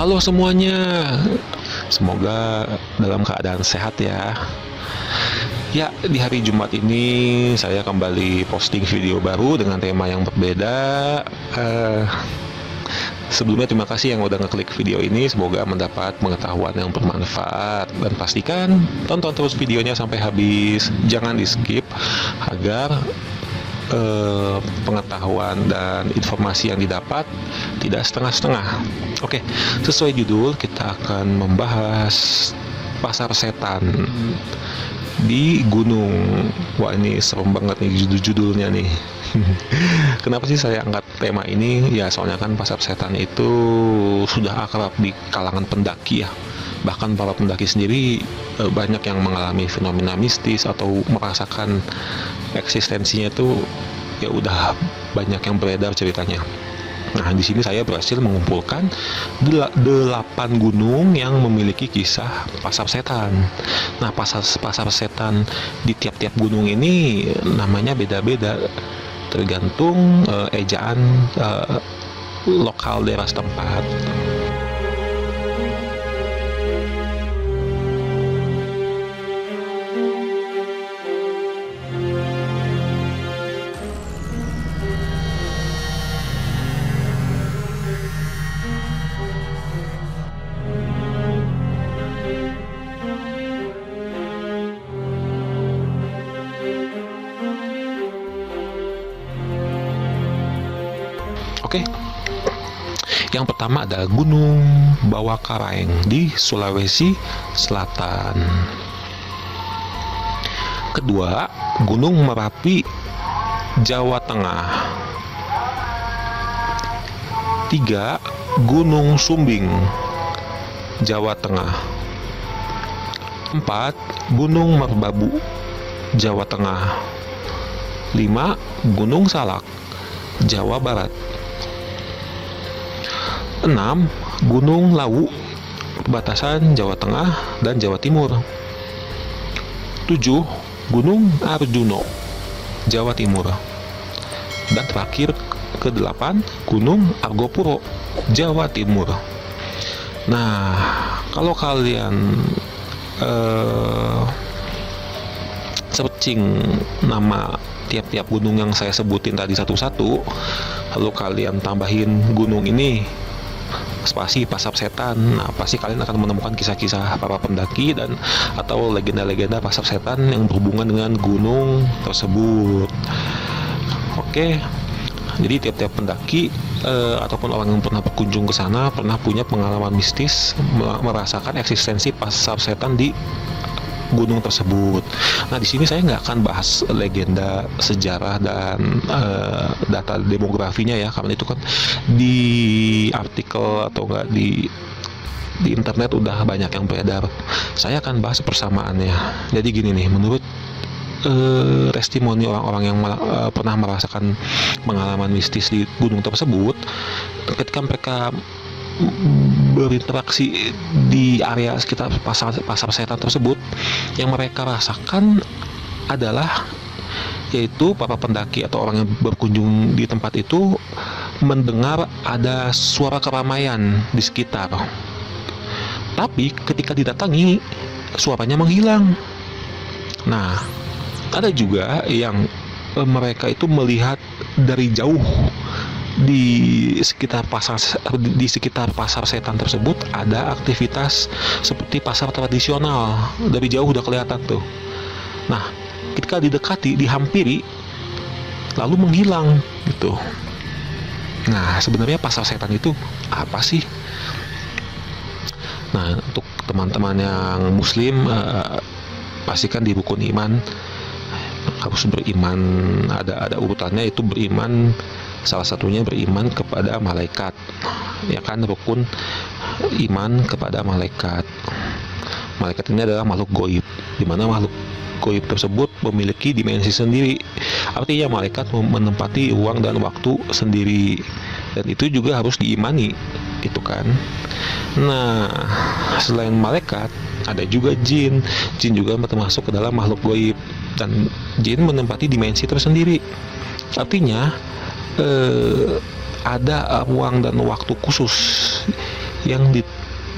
Halo semuanya, semoga dalam keadaan sehat ya. Ya, di hari Jumat ini saya kembali posting video baru dengan tema yang berbeda. Eh, Sebelumnya terima kasih yang udah ngeklik video ini. Semoga mendapat pengetahuan yang bermanfaat. Dan pastikan tonton terus videonya sampai habis. Jangan di skip agar pengetahuan dan informasi yang didapat tidak setengah-setengah. Oke, sesuai judul kita akan membahas pasar setan di gunung. Wah, ini serem banget nih judul-judulnya nih. Kenapa sih saya angkat tema ini? Ya soalnya kan pasar setan itu sudah akrab di kalangan pendaki ya. Bahkan para pendaki sendiri banyak yang mengalami fenomena mistis atau merasakan eksistensinya itu ya udah banyak yang beredar ceritanya. Nah, di sini saya berhasil mengumpulkan 8 gunung yang memiliki kisah pasar setan. Nah, pasar setan di tiap-tiap gunung ini namanya beda-beda, tergantung ejaan lokal daerah setempat. Oke, yang pertama ada Gunung Bawakaraeng di Sulawesi Selatan. Kedua, Gunung Merapi, Jawa Tengah. Tiga, Gunung Sumbing, Jawa Tengah. Empat, Gunung Merbabu, Jawa Tengah. 5. Gunung Salak, Jawa Barat. 6. Gunung Lawu, perbatasan Jawa Tengah dan Jawa Timur. 7. Gunung Arjuno, Jawa Timur. Dan terakhir ke-8, Gunung Argopuro, Jawa Timur. Nah, kalau kalian searching nama tiap-tiap gunung yang saya sebutin tadi satu-satu, lalu kalian tambahin gunung ini spasi pasar setan, nah pasti kalian akan menemukan kisah-kisah para pendaki dan atau legenda-legenda pasar setan yang berhubungan dengan gunung tersebut. Oke, jadi tiap-tiap pendaki ataupun orang yang pernah berkunjung ke sana pernah punya pengalaman mistis merasakan eksistensi pasar setan di gunung tersebut. Nah, di sini saya nggak akan bahas legenda, sejarah dan data demografinya ya, karena itu kan di artikel atau nggak di internet udah banyak yang beredar. Saya akan bahas persamaannya. Jadi gini nih, menurut testimoni orang-orang yang pernah merasakan pengalaman mistis di gunung tersebut, ketika mereka berinteraksi di area sekitar pasar setan tersebut, yang mereka rasakan adalah yaitu para pendaki atau orang yang berkunjung di tempat itu mendengar ada suara keramaian di sekitar, tapi ketika didatangi suaranya menghilang. Nah, ada juga yang mereka itu melihat dari jauh di sekitar pasar setan tersebut ada aktivitas seperti pasar tradisional. Dari jauh udah kelihatan tuh. Nah, ketika didekati, dihampiri, lalu menghilang gitu. Nah, sebenarnya pasar setan itu apa sih? Nah, untuk teman-teman yang muslim, pastikan di rukun iman harus beriman, ada urutannya, itu beriman. Salah satunya beriman kepada malaikat, ya kan, rukun iman kepada malaikat. Malaikat ini adalah makhluk goib, di mana makhluk goib tersebut memiliki dimensi sendiri. Artinya malaikat menempati ruang dan waktu sendiri, dan itu juga harus diimani, gitu kan. Nah, selain malaikat, ada juga jin. Jin juga termasuk ke dalam makhluk goib, dan jin menempati dimensi tersendiri. Artinya ada ruang dan waktu khusus yang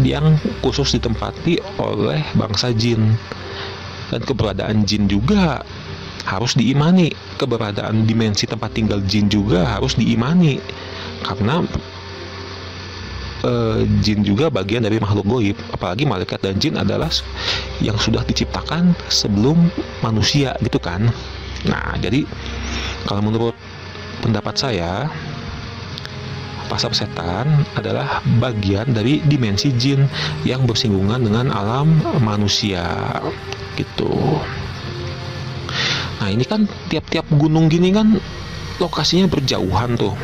yang khusus ditempati oleh bangsa jin. Dan keberadaan jin juga harus diimani, keberadaan dimensi tempat tinggal jin juga harus diimani, karena jin juga bagian dari makhluk goib. Apalagi malaikat dan jin adalah yang sudah diciptakan sebelum manusia gitu kan. Nah, jadi kalau menurut pendapat saya, pasar setan adalah bagian dari dimensi jin yang bersinggungan dengan alam manusia gitu. Nah, ini kan tiap-tiap gunung gini kan lokasinya berjauhan tuh,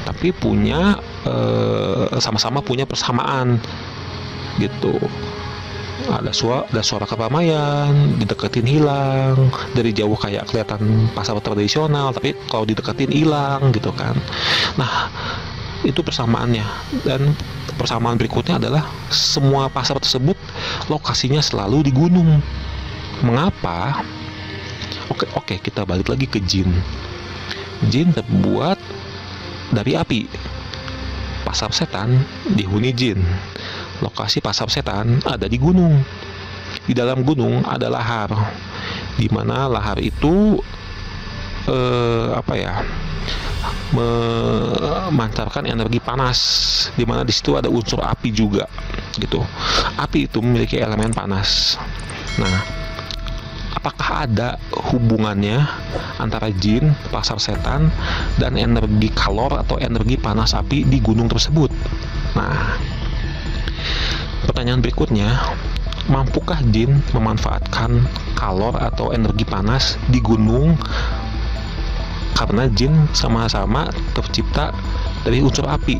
tapi punya sama-sama punya persamaan gitu. Ada suara keramaian, dideketin hilang, dari jauh kayak kelihatan pasar tradisional, tapi kalau dideketin hilang gitu kan. Nah, itu persamaannya. Dan persamaan berikutnya adalah semua pasar tersebut lokasinya selalu di gunung. Mengapa? Oke, kita balik lagi ke jin. Jin terbuat dari api. Pasar setan dihuni jin. Lokasi pasar setan ada di gunung. Di dalam gunung ada lahar, di mana lahar itu memancarkan energi panas, di mana di situ ada unsur api juga gitu. Api itu memiliki elemen panas. Nah, apakah ada hubungannya antara jin, pasar setan, dan energi kalor atau energi panas api di gunung tersebut? Nah, pertanyaan berikutnya, mampukah jin memanfaatkan kalor atau energi panas di gunung? Karena jin sama-sama tercipta dari unsur api.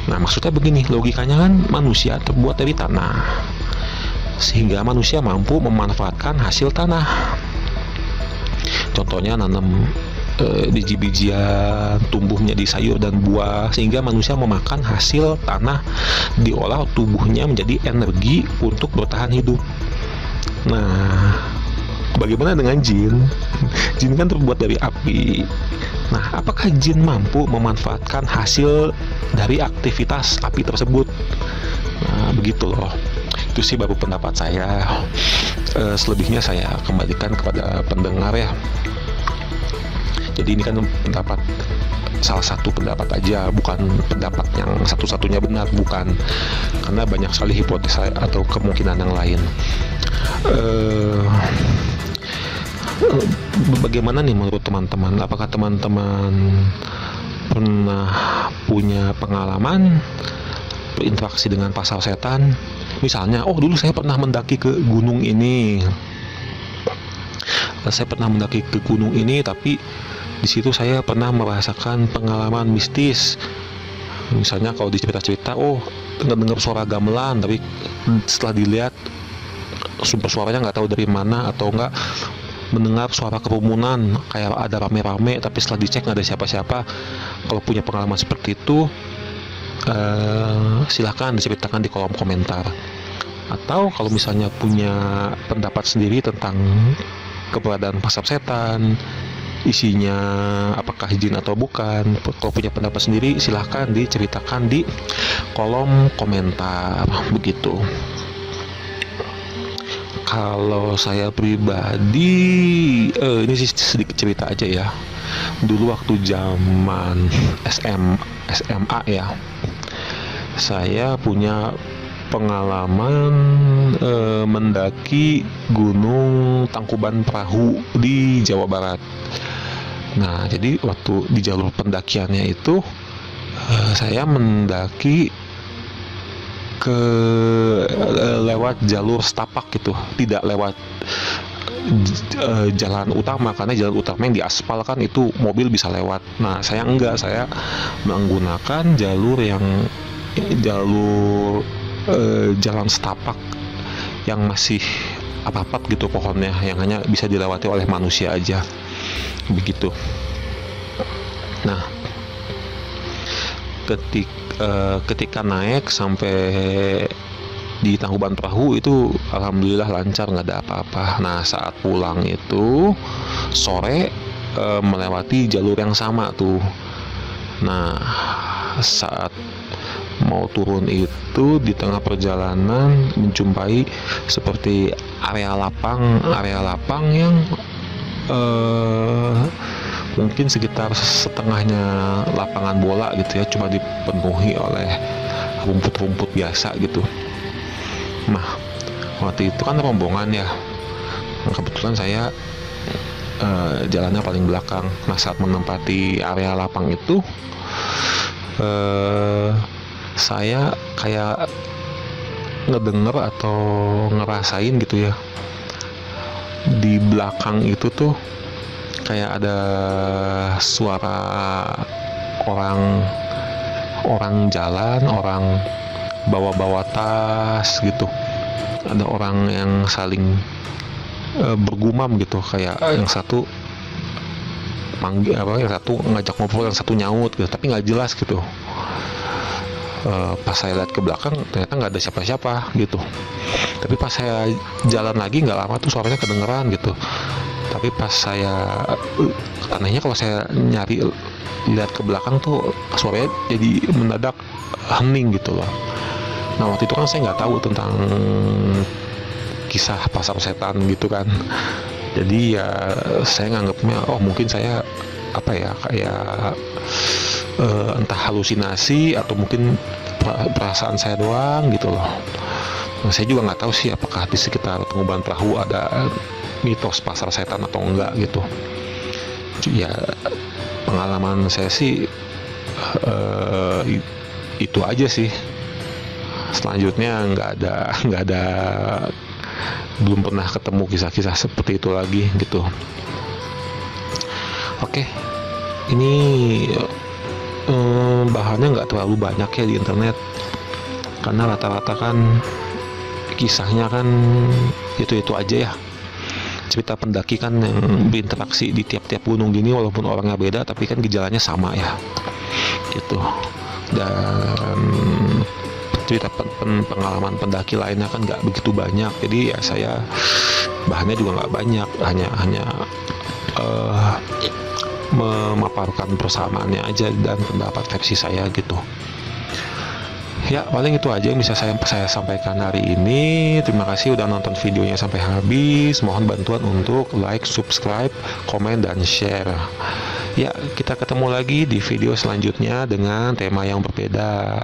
Nah, maksudnya begini, logikanya kan manusia terbuat dari tanah, sehingga manusia mampu memanfaatkan hasil tanah. Contohnya nanam biji-bijian, tumbuhnya di sayur dan buah, sehingga manusia memakan hasil tanah, diolah tubuhnya menjadi energi untuk bertahan hidup. Nah, bagaimana dengan jin? Jin kan terbuat dari api. Nah, apakah jin mampu memanfaatkan hasil dari aktivitas api tersebut? Nah, begitu loh. Itu sih baru pendapat saya. Selebihnya saya kembalikan kepada pendengar ya. Jadi ini kan pendapat, salah satu pendapat aja, bukan pendapat yang satu-satunya benar, bukan, karena banyak sekali hipotesa atau kemungkinan yang lain. Bagaimana nih menurut teman-teman? Apakah teman-teman pernah punya pengalaman berinteraksi dengan pasar setan? Misalnya, dulu saya pernah mendaki ke gunung ini. Tapi di situ saya pernah merasakan pengalaman mistis. Misalnya kalau dicerita-cerita, dengar suara gamelan, tapi setelah dilihat sumber suaranya nggak tahu dari mana, atau nggak mendengar suara kerumunan kayak ada rame-rame, tapi setelah dicek nggak ada siapa-siapa. Kalau punya pengalaman seperti itu, silahkan diceritakan di kolom komentar. Atau kalau misalnya punya pendapat sendiri tentang keberadaan pasar setan, isinya apakah jin atau bukan, kalau punya pendapat sendiri silahkan diceritakan di kolom komentar begitu. Kalau saya pribadi, ini sih sedikit cerita aja ya. Dulu waktu zaman SMA ya, saya punya pengalaman mendaki Gunung Tangkuban Perahu di Jawa Barat. Nah, jadi waktu di jalur pendakiannya itu saya mendaki lewat jalur setapak gitu, tidak lewat jalan utama, karena jalan utama yang diaspal kan itu mobil bisa lewat. Nah, saya enggak, saya menggunakan jalan setapak yang masih rapat gitu pohonnya, yang hanya bisa dilewati oleh manusia aja begitu. Nah, ketika naik sampai di Tangkuban Perahu itu alhamdulillah lancar, nggak ada apa-apa. Nah, saat pulang itu sore melewati jalur yang sama tuh. Nah, saat mau turun itu di tengah perjalanan menjumpai seperti area lapang yang mungkin sekitar setengahnya lapangan bola gitu ya, cuma dipenuhi oleh rumput-rumput biasa gitu. Nah, waktu itu kan rombongan ya, kebetulan saya jalannya paling belakang. Nah, saat menempati area lapang itu saya kayak ngedenger atau ngerasain gitu ya, di belakang itu tuh kayak ada suara orang jalan, orang bawa-bawa tas gitu. Ada orang yang saling bergumam gitu, kayak yang satu manggil yang satu ngajak ngobrol, yang satu nyaut gitu, tapi nggak jelas gitu. Pas saya lihat ke belakang ternyata nggak ada siapa-siapa gitu. Tapi pas saya jalan lagi nggak lama tuh suaranya kedengeran gitu. Tapi pas saya anehnya kalau saya nyari lihat ke belakang tuh suaranya jadi mendadak hening gitu loh. Nah, waktu itu kan saya nggak tahu tentang kisah pasar setan gitu kan. Jadi ya saya nganggapnya mungkin saya kayak entah halusinasi atau mungkin perasaan saya doang gitu loh. Nah, saya juga nggak tahu sih apakah di sekitar Tangkuban Perahu ada mitos pasar setan atau enggak gitu. Ya pengalaman saya sih itu aja sih. Selanjutnya nggak ada belum pernah ketemu kisah-kisah seperti itu lagi gitu. Oke, ini bahannya nggak terlalu banyak ya di internet, karena rata-rata kan kisahnya kan itu aja ya, cerita pendaki kan yang berinteraksi di tiap-tiap gunung gini, walaupun orangnya beda tapi kan gejalanya sama ya gitu. Dan cerita pengalaman pendaki lainnya kan nggak begitu banyak, jadi ya saya bahannya juga nggak banyak, hanya memaparkan persamaannya aja dan pendapat versi saya gitu. Ya paling itu aja yang bisa saya sampaikan hari ini. Terima kasih udah nonton videonya sampai habis. Mohon bantuan untuk like, subscribe, komen, dan share. Ya, kita ketemu lagi di video selanjutnya dengan tema yang berbeda.